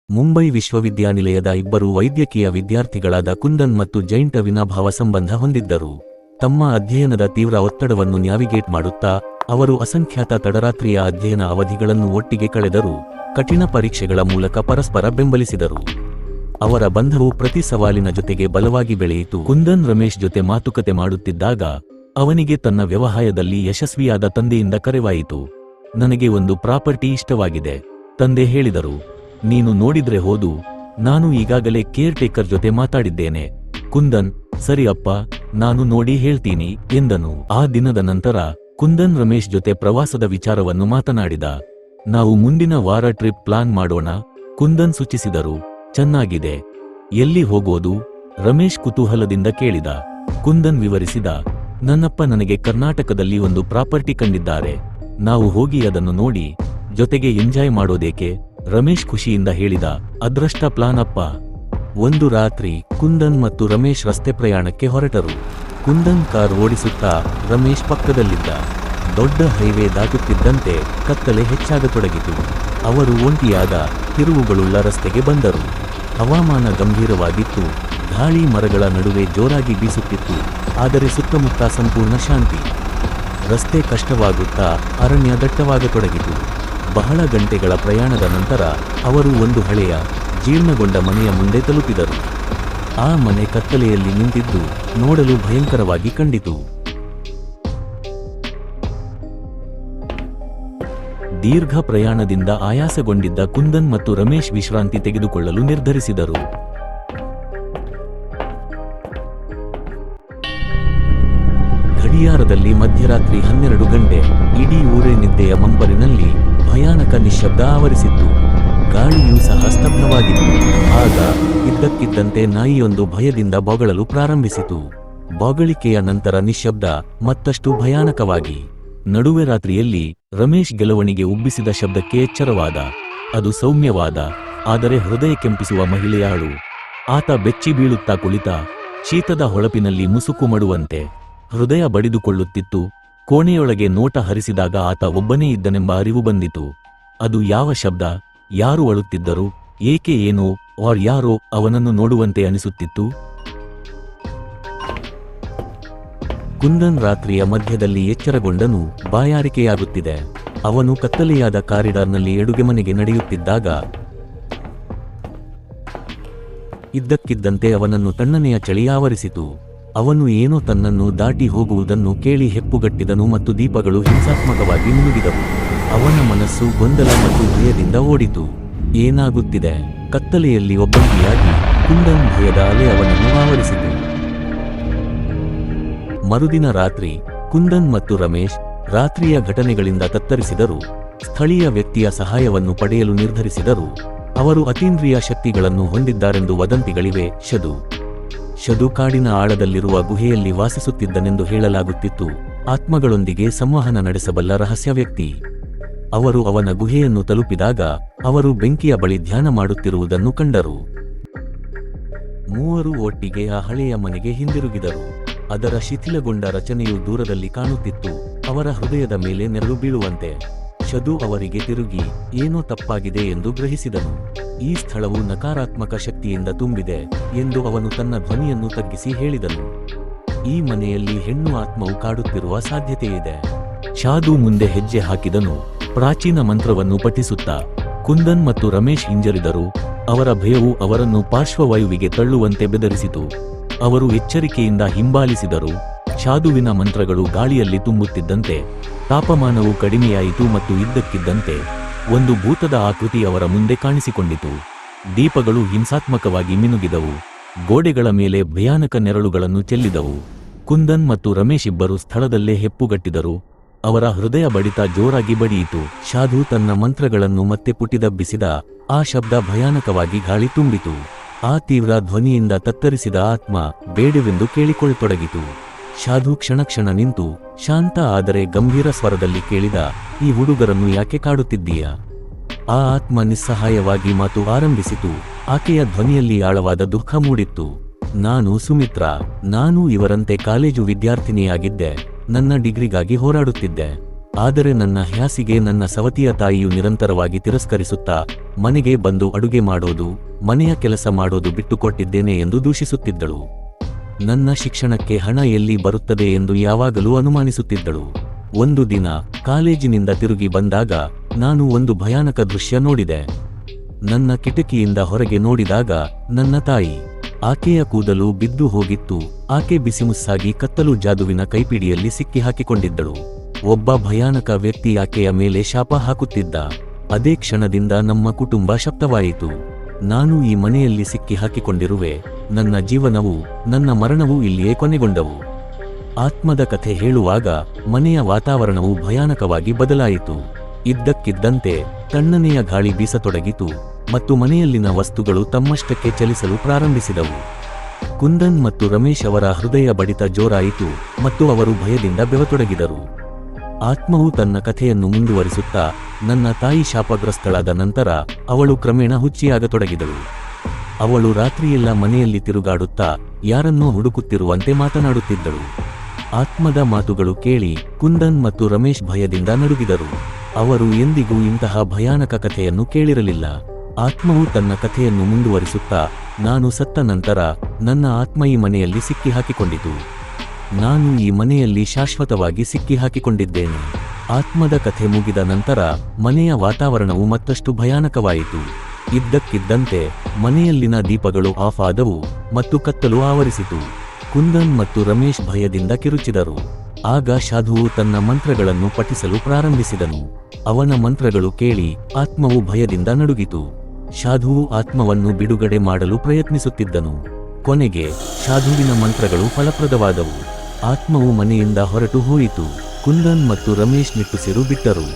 ಮುಂಬೈ ವಿಶ್ವವಿದ್ಯಾನಿಲಯದ ಇಬ್ಬರು ವೈದ್ಯಕೀಯ ವಿದ್ಯಾರ್ಥಿಗಳಾದ ಕುಂದನ್ ಮತ್ತು ಜೈಂಟ್ ಅವಿನಾಭಾವ ಸಂಬಂಧ ಹೊಂದಿದ್ದರು. ತಮ್ಮ ಅಧ್ಯಯನದ ತೀವ್ರ ಒತ್ತಡವನ್ನು ನ್ಯಾವಿಗೇಟ್ ಮಾಡುತ್ತಾ ಅವರು ಅಸಂಖ್ಯಾತ ತಡರಾತ್ರಿಯ ಅಧ್ಯಯನ ಅವಧಿಗಳನ್ನು ಒಟ್ಟಿಗೆ ಕಳೆದರು. ಕಠಿಣ ಪರೀಕ್ಷೆಗಳ ಮೂಲಕ ಪರಸ್ಪರ ಬೆಂಬಲಿಸಿದರು. ಅವರ ಬಂಧವು ಪ್ರತಿ ಸವಾಲಿನ ಜೊತೆಗೆ ಬಲವಾಗಿ ಬೆಳೆಯಿತು. ಕುಂದನ್ ರಮೇಶ್ ಜೊತೆ ಮಾತುಕತೆ ಮಾಡುತ್ತಿದ್ದಾಗ ಅವನಿಗೆ ತನ್ನ ವ್ಯವಹಾರದಲ್ಲಿ ಯಶಸ್ವಿಯಾದ ತಂದೆಯಿಂದ ಕರೆವಾಯಿತು. ನನಗೆ ಒಂದು ಪ್ರಾಪರ್ಟಿ ಇಷ್ಟವಾಗಿದೆ, ತಂದೆ ಹೇಳಿದರು. ನೀನು ನೋಡಿದ್ರೆ ಹೋದು, ನಾನು ಈಗಾಗಲೇ ಕೇರ್ ಟೇಕರ್ ಜೊತೆ ಮಾತಾಡಿದ್ದೇನೆ. ಕುಂದನ್, ಸರಿ ಅಪ್ಪ, ನಾನು ನೋಡಿ ಹೇಳ್ತೀನಿ ಎಂದನು. ಆ ದಿನದ ನಂತರ ಕುಂದನ್ ರಮೇಶ್ ಜೊತೆ ಪ್ರವಾಸದ ವಿಚಾರವನ್ನು ಮಾತನಾಡಿದ. ನಾವು ಮುಂದಿನ ವಾರ ಟ್ರಿಪ್ ಪ್ಲಾನ್ ಮಾಡೋಣ, ಕುಂದನ್ ಸೂಚಿಸಿದರು. ಚೆನ್ನಾಗಿದೆ. ಎಲ್ಲಿ ಹೋಗೋದು? ರಮೇಶ್ ಕುತೂಹಲದಿಂದ ಕೇಳಿದ. ಕುಂದನ್ ವಿವರಿಸಿದ. ನನ್ನಪ್ಪ ನನಗೆ ಕರ್ನಾಟಕದಲ್ಲಿ ಒಂದು ಪ್ರಾಪರ್ಟಿ ಕಂಡಿದ್ದಾರೆ, ನಾವು ಹೋಗಿ ಅದನ್ನು ನೋಡಿ ಜೊತೆಗೆ ಎಂಜಾಯ್ ಮಾಡೋದೇಕೆ? ರಮೇಶ್ ಖುಷಿಯಿಂದ ಹೇಳಿದ. ಅದೃಷ್ಟ ಪ್ಲಾನ್ ಅಪ್ಪ. ಒಂದು ರಾತ್ರಿ ಕುಂದನ್ ಮತ್ತು ರಮೇಶ್ ರಸ್ತೆ ಪ್ರಯಾಣಕ್ಕೆ ಹೊರಟರು. ಕುಂದನ್ ಕಾರ್ ಓಡಿಸುತ್ತಾ ರಮೇಶ್ ಪಕ್ಕದಲ್ಲಿದ್ದ. ದೊಡ್ಡ ಹೈವೇ ದಾಟುತ್ತಿದ್ದಂತೆ ಕತ್ತಲೆ ಹೆಚ್ಚಾಗತೊಡಗಿತು. ಅವರು ಒಂಟಿಯಾದ ತಿರುವುಗಳುಳ್ಳ ರಸ್ತೆಗೆ ಬಂದರು. ಹವಾಮಾನ ಗಂಭೀರವಾಗಿತ್ತು. ಗಾಳಿ ಮರಗಳ ನಡುವೆ ಜೋರಾಗಿ ಬೀಸುತ್ತಿತ್ತು, ಆದರೆ ಸುತ್ತಮುತ್ತ ಸಂಪೂರ್ಣ ಶಾಂತಿ. ರಸ್ತೆ ಕಷ್ಟವಾಗುತ್ತಾ ಅರಣ್ಯ ದಟ್ಟವಾಗತೊಡಗಿತು. ಬಹಳ ಗಂಟೆಗಳ ಪ್ರಯಾಣದ ನಂತರ ಅವರು ಒಂದು ಹಳೆಯ ಜೀರ್ಣಗೊಂಡ ಮನೆಯ ಮುಂದೆ ತಲುಪಿದರು. ಆ ಮನೆ ಕತ್ತಲೆಯಲ್ಲಿ ನಿಂತಿದ್ದು ನೋಡಲು ಭಯಂಕರವಾಗಿ ಕಂಡಿತು. ದೀರ್ಘ ಪ್ರಯಾಣದಿಂದ ಆಯಾಸಗೊಂಡಿದ್ದ ಕುಂದನ್ ಮತ್ತು ರಮೇಶ್ ವಿಶ್ರಾಂತಿ ತೆಗೆದುಕೊಳ್ಳಲು ನಿರ್ಧರಿಸಿದರು. ಗಡಿಯಾರದಲ್ಲಿ ಮಧ್ಯರಾತ್ರಿ 12 ಗಂಟೆ. ಇಡೀ ಊರೇ ನಿದ್ದೆಯ ಮಂಪರಿನಲ್ಲಿ ಭಯಾನಕ ನಿಶ್ಶಬ್ದ ಆವರಿಸಿತ್ತು. ಗಾಳಿಯೂ ಸಹ ಸ್ತಬ್ಧವಾಗಿತ್ತು. ಆಗ ಇದ್ದಕ್ಕಿದ್ದಂತೆ ನಾಯಿಯೊಂದು ಭಯದಿಂದ ಬೊಗಳಲು ಪ್ರಾರಂಭಿಸಿತು. ಬೊಗಳಿಕೆಯ ನಂತರ ನಿಶ್ಶಬ್ದ ಮತ್ತಷ್ಟು ಭಯಾನಕವಾಗಿ. ನಡುವೆ ರಾತ್ರಿಯಲ್ಲಿ ರಮೇಶ್ ಗೆಲುವಣಿಗೆ ಉಬ್ಬಿಸಿದ ಶಬ್ದಕ್ಕೆ ಎಚ್ಚರವಾದ. ಅದು ಸೌಮ್ಯವಾದ, ಆದರೆ ಹೃದಯ ಕೆಂಪಿಸುವ ಮಹಿಳೆಯ ಅಳು. ಆತ ಬೆಚ್ಚಿ ಬೀಳುತ್ತಾ ಕುಳಿತ, ಶೀತದ ಹೊಳಪಿನಲ್ಲಿ ಮುಸುಕು ಮಾಡುವಂತೆ. ಹೃದಯ ಬಡಿದುಕೊಳ್ಳುತ್ತಿತ್ತು. ಕೋಣೆಯೊಳಗೆ ನೋಟ ಹರಿಸಿದಾಗ ಆತ ಒಬ್ಬನೇ ಇದ್ದನೆಂಬ ಅರಿವು ಬಂದಿತು. ಅದು ಯಾವ ಶಬ್ದ? ಯಾರು ಅಳುತ್ತಿದ್ದರು? ಏಕೆ? ಏನೋ ಯಾರೋ ಅವನನ್ನು ನೋಡುವಂತೆ ಅನಿಸುತ್ತಿತ್ತು. ಕುಂದನ್ ರಾತ್ರಿಯ ಮಧ್ಯದಲ್ಲಿ ಎಚ್ಚರಗೊಂಡನು. ಬಾಯಾರಿಕೆಯಾಗುತ್ತಿದೆ. ಅವನು ಕತ್ತಲೆಯಾದ ಕಾರಿಡಾರ್ನಲ್ಲಿ ಅಡುಗೆ ಮನೆಗೆ ನಡೆಯುತ್ತಿದ್ದಾಗ ಇದ್ದಕ್ಕಿದ್ದಂತೆ ಅವನನ್ನು ತಣ್ಣನೆಯ ಚಳಿ ಆವರಿಸಿತು. ಅವನು ಏನೋ ತನ್ನನ್ನು ದಾಟಿ ಹೋಗುವುದನ್ನು ಕೇಳಿ ಹೆಪ್ಪುಗಟ್ಟಿದನು ಮತ್ತು ದೀಪಗಳು ಹಿಂಸಾತ್ಮಕವಾಗಿ ಮಿನುಗಿದವು. ಅವನ ಮನಸ್ಸು ಗೊಂದಲ ಮತ್ತು ಭಯದಿಂದ ಓಡಿತು. ಏನಾಗುತ್ತಿದೆ? ಕತ್ತಲೆಯಲ್ಲಿ ಒಬ್ಬಂಟಿಯಾಗಿ ಕುಂದನ್ ಭಯದ ಅಲೆ ಅವನನ್ನು ಆವರಿಸಿತು. ಮರುದಿನ ರಾತ್ರಿ ಕುಂದನ್ ಮತ್ತು ರಮೇಶ್ ರಾತ್ರಿಯ ಘಟನೆಗಳಿಂದ ತತ್ತರಿಸಿದರು. ಸ್ಥಳೀಯ ವ್ಯಕ್ತಿಯ ಸಹಾಯವನ್ನು ಪಡೆಯಲು ನಿರ್ಧರಿಸಿದರು. ಅವರು ಅತೀಂದ್ರಿಯ ಶಕ್ತಿಗಳನ್ನು ಹೊಂದಿದ್ದಾರೆಂದು ವದಂತಿಗಳಿವೆ. ಶದು ಕಾಡಿನ ಆಳದಲ್ಲಿರುವ ಗುಹೆಯಲ್ಲಿ ವಾಸಿಸುತ್ತಿದ್ದನೆಂದು ಹೇಳಲಾಗುತ್ತಿತ್ತು. ಆತ್ಮಗಳೊಂದಿಗೆ ಸಂವಹನ ನಡೆಸಬಲ್ಲ ರಹಸ್ಯ ವ್ಯಕ್ತಿ. ಅವರು ಅವನ ಗುಹೆಯನ್ನು ತಲುಪಿದಾಗ ಅವರು ಬೆಂಕಿಯ ಬಳಿ ಧ್ಯಾನ ಮಾಡುತ್ತಿರುವುದನ್ನು ಕಂಡರು. ಮೂವರು ಒಟ್ಟಿಗೆ ಆ ಹಳೆಯ ಮನೆಗೆ ಹಿಂದಿರುಗಿದರು. ಅದರ ಶಿಥಿಲಗೊಂಡ ರಚನೆಯು ದೂರದಲ್ಲಿ ಕಾಣುತ್ತಿತ್ತು, ಅವರ ಹೃದಯದ ಮೇಲೆ ನೆರಳು ಬೀಳುವಂತೆ. ಶದು ಅವರಿಗೆ ತಿರುಗಿ ಏನೋ ತಪ್ಪಾಗಿದೆ ಎಂದು ಗ್ರಹಿಸಿದನು. ಈ ಸ್ಥಳವು ನಕಾರಾತ್ಮಕ ಶಕ್ತಿಯಿಂದ ತುಂಬಿದೆ ಎಂದು ಅವನು ತನ್ನ ಧ್ವನಿಯನ್ನು ತಗ್ಗಿಸಿ ಹೇಳಿದನು. ಈ ಮನೆಯಲ್ಲಿ ಹೆಣ್ಣು ಆತ್ಮವು ಕಾಡುತ್ತಿರುವ ಸಾಧ್ಯತೆಯಿದೆ. ಶಾದು ಮುಂದೆ ಹೆಜ್ಜೆ ಹಾಕಿದನು, ಪ್ರಾಚೀನ ಮಂತ್ರವನ್ನು ಪಠಿಸುತ್ತಾ. ಕುಂದನ್ ಮತ್ತು ರಮೇಶ್ ಹಿಂಜರಿದರು. ಅವರ ಭಯವು ಅವರನ್ನು ಪಾರ್ಶ್ವವಾಯುವಿಗೆ ತಳ್ಳುವಂತೆ ಬೆದರಿಸಿತು. ಅವರು ಎಚ್ಚರಿಕೆಯಿಂದ ಹಿಂಬಾಲಿಸಿದರು. ಶಾದುವಿನ ಮಂತ್ರಗಳು ಗಾಳಿಯಲ್ಲಿ ತುಂಬುತ್ತಿದ್ದಂತೆ ತಾಪಮಾನವು ಕಡಿಮೆಯಾಯಿತು ಮತ್ತು ಇದ್ದಕ್ಕಿದ್ದಂತೆ ಒಂದು ಭೂತದ ಆಕೃತಿ ಅವರ ಮುಂದೆ ಕಾಣಿಸಿಕೊಂಡಿತು. ದೀಪಗಳು ಹಿಂಸಾತ್ಮಕವಾಗಿ ಮಿನುಗಿದವು. ಗೋಡೆಗಳ ಮೇಲೆ ಭಯಾನಕ ನೆರಳುಗಳನ್ನು ಚೆಲ್ಲಿದವು. ಕುಂದನ್ ಮತ್ತು ರಮೇಶ್ ಇಬ್ಬರು ಸ್ಥಳದಲ್ಲೇ ಹೆಪ್ಪುಗಟ್ಟಿದರು. ಅವರ ಹೃದಯ ಬಡಿತ ಜೋರಾಗಿ ಬಡಿಯಿತು. ಶಾದು ತನ್ನ ಮಂತ್ರಗಳನ್ನು ಮತ್ತೆ ಪುಟಿದಬ್ಬಿಸಿದ. ಆ ಶಬ್ದ ಭಯಾನಕವಾಗಿ ಗಾಳಿ ತುಂಬಿತು. ಆ ತೀವ್ರ ಧ್ವನಿಯಿಂದ ತತ್ತರಿಸಿದ ಆತ್ಮ ಬೇಡವೆಂದು ಕೇಳಿಕೊಳ್ಳತೊಡಗಿತು. ಶಾದು ಕ್ಷಣ ನಿಂತು ಶಾಂತ ಆದರೆ ಗಂಭೀರ ಸ್ವರದಲ್ಲಿ ಕೇಳಿದ, ಈ ಹುಡುಗರನ್ನು ಯಾಕೆ ಕಾಡುತ್ತಿದ್ದೀಯಾ? ಆ ಆತ್ಮ ನಿಸ್ಸಹಾಯವಾಗಿ ಮಾತು ಆರಂಭಿಸಿತು. ಆಕೆಯ ಧ್ವನಿಯಲ್ಲಿ ಆಳವಾದ ದುಃಖ ಮೂಡಿತ್ತು. ನಾನು ಸುಮಿತ್ರಾ. ನಾನು ಇವರಂತೆ ಕಾಲೇಜು ವಿದ್ಯಾರ್ಥಿನಿಯಾಗಿದ್ದೆ. ನನ್ನ ಡಿಗ್ರಿಗಾಗಿ ಹೋರಾಡುತ್ತಿದ್ದೆ. ಆದರೆ ನನ್ನ ಹ್ಯಾಸಿಗೆ ನನ್ನ ಸವತಿಯ ತಾಯಿಯು ನಿರಂತರವಾಗಿ ತಿರಸ್ಕರಿಸುತ್ತಾ ಮನೆಗೆ ಬಂದು ಅಡುಗೆ ಮಾಡೋದು, ಮನೆಯ ಕೆಲಸ ಮಾಡೋದು ಬಿಟ್ಟುಕೊಟ್ಟಿದ್ದೇನೆ ಎಂದು ದೂಷಿಸುತ್ತಿದ್ದಳು. ನನ್ನ ಶಿಕ್ಷಣಕ್ಕೆ ಹಣ ಎಲ್ಲಿ ಬರುತ್ತದೆ ಎಂದು ಯಾವಾಗಲೂ ಅನುಮಾನಿಸುತ್ತಿದ್ದಳು. ಒಂದು ದಿನ ಕಾಲೇಜಿನಿಂದ ತಿರುಗಿ ಬಂದಾಗ ನಾನು ಒಂದು ಭಯಾನಕ ದೃಶ್ಯ ನೋಡಿದೆ. ನನ್ನ ಕಿಟಕಿಯಿಂದ ಹೊರಗೆ ನೋಡಿದಾಗ ನನ್ನ ತಾಯಿ. ಆಕೆಯ ಕೂದಲು ಬಿದ್ದು ಹೋಗಿತ್ತು. ಆಕೆ ಬಿಸಿಮುಸ್ಸಾಗಿ ಕತ್ತಲು ಜಾದುವಿನ ಕೈಪಿಡಿಯಲ್ಲಿ ಸಿಕ್ಕಿ ಹಾಕಿಕೊಂಡಿದ್ದಳು. ಒಬ್ಬ ಭಯಾನಕ ವ್ಯಕ್ತಿ ಆಕೆಯ ಮೇಲೆ ಶಾಪ ಹಾಕುತ್ತಿದ್ದ. ಅದೇ ಕ್ಷಣದಿಂದ ನಮ್ಮ ಕುಟುಂಬ ಶಬ್ದವಾಯಿತು. ನಾನು ಈ ಮನೆಯಲ್ಲಿ ಸಿಕ್ಕಿ ಹಾಕಿಕೊಂಡಿರುವೆ. ನನ್ನ ಜೀವನವೂ ನನ್ನ ಮರಣವೂ ಇಲ್ಲಿಯೇ ಕೊನೆಗೊಂಡವು. ಆತ್ಮದ ಕಥೆ ಹೇಳುವಾಗ ಮನೆಯ ವಾತಾವರಣವು ಭಯಾನಕವಾಗಿ ಬದಲಾಯಿತು. ಇದ್ದಕ್ಕಿದ್ದಂತೆ ತಣ್ಣನೆಯ ಗಾಳಿ ಬೀಸತೊಡಗಿತು ಮತ್ತು ಮನೆಯಲ್ಲಿನ ವಸ್ತುಗಳು ತಮ್ಮಷ್ಟಕ್ಕೆ ಚಲಿಸಲು ಪ್ರಾರಂಭಿಸಿದವು. ಕುಂದನ್ ಮತ್ತು ರಮೇಶ್ ಅವರ ಹೃದಯ ಬಡಿತ ಜೋರಾಯಿತು ಮತ್ತು ಅವರು ಭಯದಿಂದ ಬೆವತೊಡಗಿದರು. ಆತ್ಮವು ತನ್ನ ಕಥೆಯನ್ನು ಮುಂದುವರಿಸುತ್ತಾ, ನನ್ನ ತಾಯಿ ಶಾಪಗ್ರಸ್ತಳಾದ ನಂತರ ಅವಳು ಕ್ರಮೇಣ ಹುಚ್ಚಿಯಾಗತೊಡಗಿದಳು. ಅವಳು ರಾತ್ರಿಯೆಲ್ಲ ಮನೆಯಲ್ಲಿ ತಿರುಗಾಡುತ್ತಾ ಯಾರನ್ನೋ ಹುಡುಕುತ್ತಿರುವಂತೆ ಮಾತನಾಡುತ್ತಿದ್ದಳು. ಆತ್ಮದ ಮಾತುಗಳು ಕೇಳಿ ಕುಂದನ್ ಮತ್ತು ರಮೇಶ್ ಭಯದಿಂದ ನಡುಗಿದರು. ಅವರು ಎಂದಿಗೂ ಇಂತಹ ಭಯಾನಕ ಕಥೆಯನ್ನು ಕೇಳಿರಲಿಲ್ಲ. ಆತ್ಮವು ತನ್ನ ಕಥೆಯನ್ನು ಮುಂದುವರಿಸುತ್ತಾ, ನಾನು ಸತ್ತ ನಂತರ ನನ್ನ ಆತ್ಮ ಈ ಮನೆಯಲ್ಲಿ ಸಿಕ್ಕಿ ಹಾಕಿಕೊಂಡಿತು. ನಾನು ಈ ಮನೆಯಲ್ಲಿ ಶಾಶ್ವತವಾಗಿ ಸಿಕ್ಕಿ ಹಾಕಿಕೊಂಡಿದ್ದೇನೆ. ಆತ್ಮದ ಕಥೆ ಮುಗಿದ ನಂತರ ಮನೆಯ ವಾತಾವರಣವು ಮತ್ತಷ್ಟು ಭಯಾನಕವಾಯಿತು. ಇದ್ದಕ್ಕಿದ್ದಂತೆ ಮನೆಯಲ್ಲಿನ ದೀಪಗಳು ಆಫ್ ಆದವು ಮತ್ತು ಕತ್ತಲು ಆವರಿಸಿತು. ಕುಂದನ್ ಮತ್ತು ರಮೇಶ್ ಭಯದಿಂದ ಕಿರುಚಿದರು. ಆಗ ಶಾಧುವು ತನ್ನ ಮಂತ್ರಗಳನ್ನು ಪಠಿಸಲು ಪ್ರಾರಂಭಿಸಿದನು. ಅವನ ಮಂತ್ರಗಳು ಕೇಳಿ ಆತ್ಮವು ಭಯದಿಂದ ನಡುಗಿತು. ಶಾಧುವು ಆತ್ಮವನ್ನು ಬಿಡುಗಡೆ ಮಾಡಲು ಪ್ರಯತ್ನಿಸುತ್ತಿದ್ದನು. ಕೊನೆಗೆ ಶಾಧುವಿನ ಮಂತ್ರಗಳು ಫಲಪ್ರದವಾದವು. ಆತ್ಮವು ಮನೆಯಿಂದ ಹೊರಟು ಹೋಯಿತು. ಕುಂದನ್ ಮತ್ತು ರಮೇಶ್ ನಿಟ್ಟುಸಿರು ಬಿಟ್ಟರು.